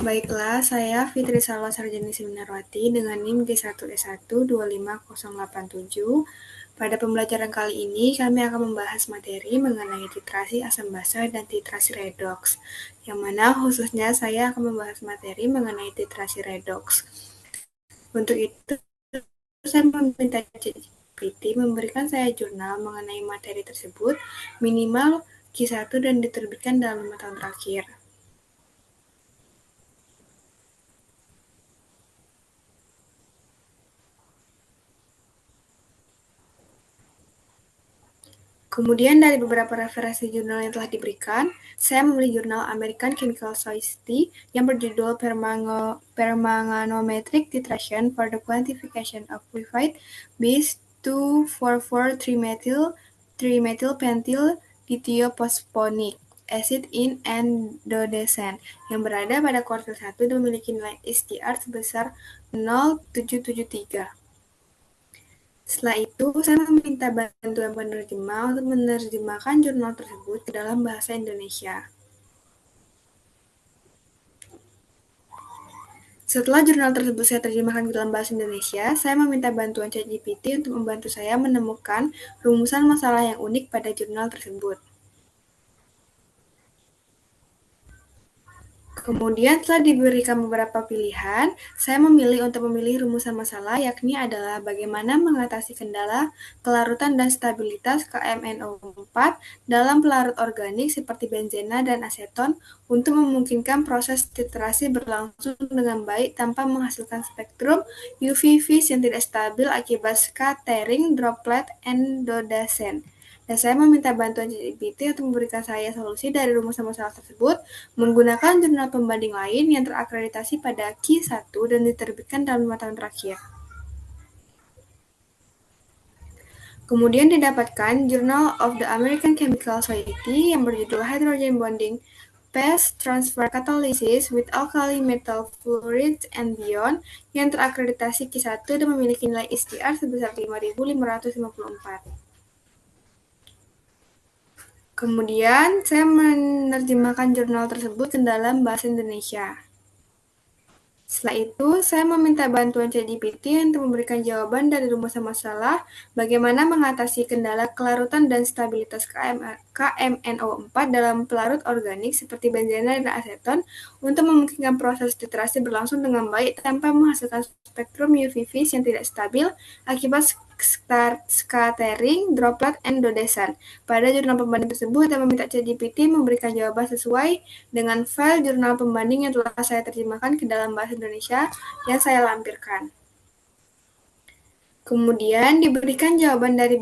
Baiklah, saya Fitri Salwa Sarjani Seminarwati dengan NIM G1S1 25087. Pada pembelajaran kali ini, kami akan membahas materi mengenai titrasi asam basa dan titrasi redoks, yang mana khususnya saya akan membahas materi mengenai titrasi redoks. Untuk itu, saya meminta ChatGPT memberikan saya jurnal mengenai materi tersebut, minimal Q1 dan diterbitkan dalam 5 tahun terakhir. Kemudian dari beberapa referensi jurnal yang telah diberikan, saya memilih jurnal American Chemical Society yang berjudul Permanganometric Titration for the Quantification of Purified bis 2,4,4-3-methyl dithiophosphonic acid in endodescent yang berada pada kuartil 1 dan memiliki nilai SDR sebesar 0,773. Setelah itu, saya meminta bantuan penerjemah untuk menerjemahkan jurnal tersebut ke dalam bahasa Indonesia. Setelah jurnal tersebut saya terjemahkan ke dalam bahasa Indonesia, saya meminta bantuan ChatGPT untuk membantu saya menemukan rumusan masalah yang unik pada jurnal tersebut. Kemudian setelah diberikan beberapa pilihan, saya memilih untuk memilih rumusan masalah, yakni adalah bagaimana mengatasi kendala kelarutan dan stabilitas KMNO4 dalam pelarut organik seperti benzena dan aseton untuk memungkinkan proses titrasi berlangsung dengan baik tanpa menghasilkan spektrum UV vis yang tidak stabil akibat scattering droplet endodescent. Dan saya meminta bantuan ChatGPT untuk memberikan saya solusi dari rumusan masalah tersebut menggunakan jurnal pembanding lain yang terakreditasi pada Q1 dan diterbitkan dalam 5 tahun terakhir. Kemudian didapatkan Journal of the American Chemical Society yang berjudul Hydrogen Bonding Phase Transfer Catalysis with Alkali Metal Fluorides and Beyond yang terakreditasi Q1 dan memiliki nilai SDR sebesar 5.554. Kemudian, saya menerjemahkan jurnal tersebut ke dalam bahasa Indonesia. Setelah itu, saya meminta bantuan ChatGPT untuk memberikan jawaban dari rumusan masalah bagaimana mengatasi kendala kelarutan dan stabilitas KMNO4 dalam pelarut organik seperti benzena dan aseton untuk memungkinkan proses titrasi berlangsung dengan baik tanpa menghasilkan spektrum UV vis yang tidak stabil akibat scattering droplet endodescent. Pada jurnal pembanding tersebut, saya meminta ChatGPT memberikan jawaban sesuai dengan file jurnal pembanding yang telah saya terjemahkan ke dalam bahasa Indonesia yang saya lampirkan. Kemudian diberikan jawaban dari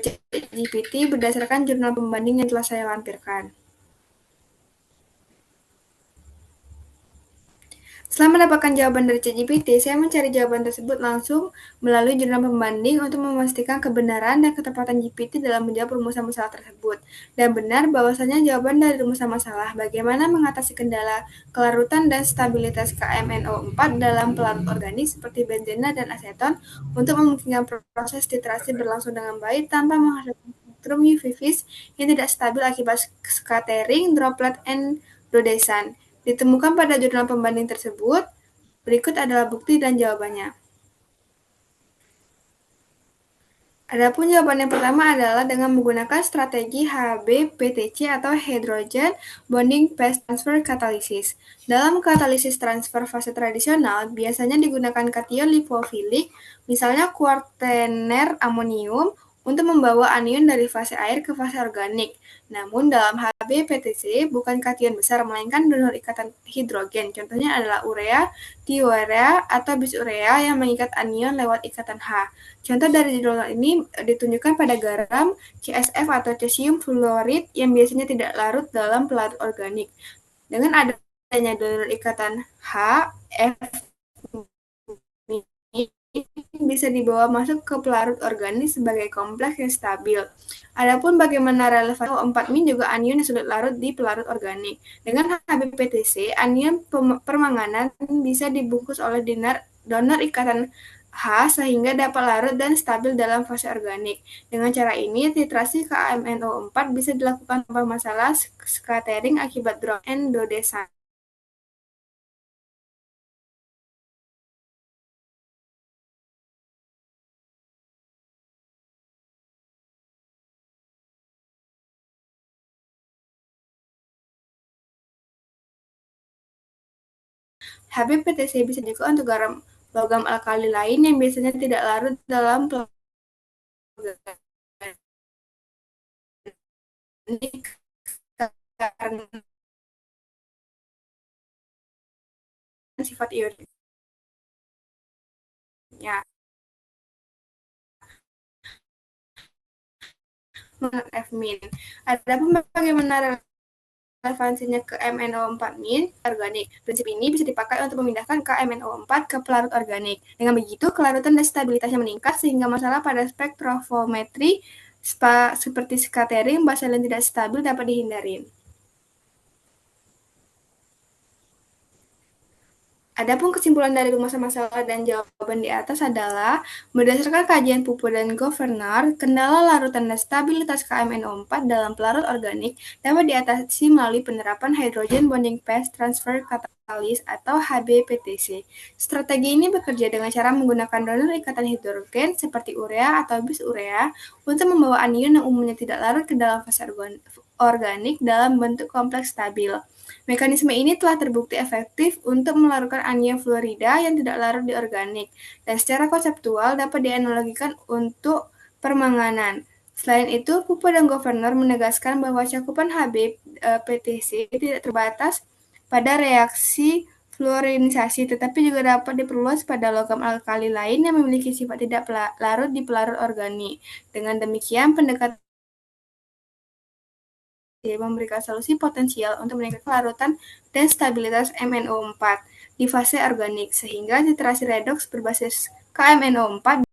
ChatGPT berdasarkan jurnal pembanding yang telah saya lampirkan. Setelah mendapatkan jawaban dari ChatGPT, saya mencari jawaban tersebut langsung melalui jurnal pembanding untuk memastikan kebenaran dan ketepatan GPT dalam menjawab rumusan masalah tersebut. Dan benar bahwasanya jawaban dari rumusan masalah bagaimana mengatasi kendala kelarutan dan stabilitas KMNO4 dalam pelarut organik seperti benzena dan aseton untuk memungkinkan proses titrasi berlangsung dengan baik tanpa menghasilkan spektrum UV vis yang tidak stabil akibat scattering droplet endodescent. Ditemukan pada jurnal pembanding tersebut. Berikut adalah bukti dan jawabannya. Adapun jawaban yang pertama adalah dengan menggunakan strategi HBPTC atau Hydrogen Bonding Phase Transfer Catalysis. Dalam katalisis transfer fase tradisional, biasanya digunakan kation lipofilik, misalnya kuartener amonium, untuk membawa anion dari fase air ke fase organik. Namun dalam HBPTC bukan kation besar, melainkan donor ikatan hidrogen. Contohnya adalah urea, diurea, atau bisurea yang mengikat anion lewat ikatan H. Contoh dari jurnal ini ditunjukkan pada garam CSF atau cesium fluorid yang biasanya tidak larut dalam pelarut organik. Dengan adanya donor ikatan H, F bisa dibawa masuk ke pelarut organik sebagai kompleks yang stabil. Adapun bagaimana relevan O4-min juga anion yang sulit larut di pelarut organik. Dengan HBPTC, anion permanganan bisa dibungkus oleh donor ikatan H sehingga dapat larut dan stabil dalam fase organik. Dengan cara ini, titrasi KMNO4 bisa dilakukan tanpa masalah scattering akibat drop endodescent. HBPTC bisa juga untuk garam logam alkali lain yang biasanya tidak larut dalam organik karena sifat ionnya. Menurut F-min. Adapun bagaimana relevansinya ke MnO4- organik. Prinsip ini bisa dipakai untuk memindahkan KMnO4 ke pelarut organik. Dengan begitu, kelarutan dan stabilitasnya meningkat sehingga masalah pada spektrofometri seperti scattering, baseline tidak stabil dapat dihindari. Adapun kesimpulan dari rumus masalah dan jawaban di atas adalah, berdasarkan kajian Pupo dan Governor, kendala larutan dan stabilitas KMnO4 dalam pelarut organik dapat diatasi melalui penerapan Hydrogen Bonding Phase Transfer Catalyst atau HBPTC. Strategi ini bekerja dengan cara menggunakan donor ikatan hidrogen seperti urea atau bis urea untuk membawa anion yang umumnya tidak larut ke dalam fase organik dalam bentuk kompleks stabil. Mekanisme ini telah terbukti efektif untuk melarutkan anion fluorida yang tidak larut di organik, dan secara konseptual dapat dianalogikan untuk permanganan. Selain itu, Pupo dan Governor menegaskan bahwa cakupan HBPTC tidak terbatas pada reaksi fluorinisasi, tetapi juga dapat diperluas pada logam alkali lain yang memiliki sifat tidak larut di pelarut organik. Dengan demikian, pendekatan memberikan solusi potensial untuk meningkatkan kelarutan dan stabilitas MnO4 di fase organik, sehingga titrasi redoks berbasis KMnO4